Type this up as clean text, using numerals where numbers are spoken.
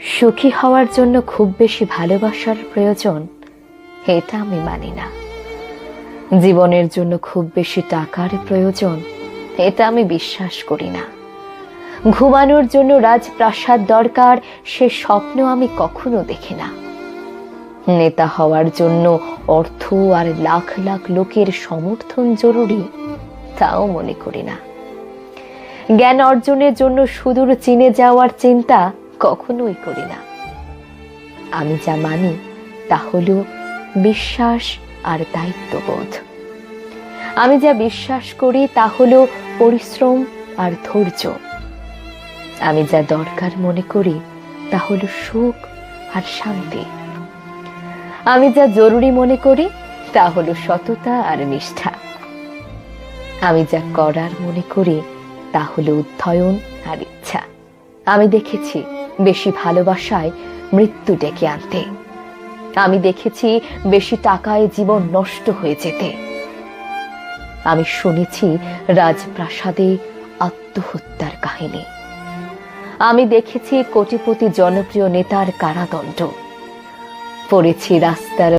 সুখী হওয়ার জন্য খুব বেশি ভালোবাসার প্রয়োজন, এটা আমি মানি না। জীবনের জন্য খুব বেশি টাকার প্রয়োজন, এটা আমি বিশ্বাস করি না। ঘুমানোর জন্য রাজপ্রাসাদ দরকার, সে স্বপ্ন আমি কখনো দেখি না। নেতা হওয়ার জন্য অর্থ আর লাখ লাখ লোকের সমর্থন জরুরি, তাও মনে করি না। জ্ঞান অর্জনের জন্য সুদূর চীনে যাওয়ার চিন্তা কখনোই করি না। আমি যা মানি তা হলো বিশ্বাস আর দায়িত্ববোধ। আমি যা বিশ্বাস করি তা হলো পরিশ্রম আর ধৈর্য। আমি যা দরকার মনে করি তা হলো সুখ আর শান্তি। আমি যা জরুরি মনে করি তা হলো সততা আর নিষ্ঠা। আমি যা করার মনে করি তা হলো অধ্যয়ন আর ইচ্ছা। আমি দেখেছি বেশি ভালোবাসায় মৃত্যু ডেকে আনতে। আমি দেখেছি বেশি টাকায় জীবন নষ্ট হয়ে যেতে। আমি শুনেছি রাজপ্রাসাদে আত্মহত্যার কাহিনী। আমি দেখেছি কোটিপতি জনপ্রিয় নেতার কারাদণ্ড। পড়েছি রাস্তার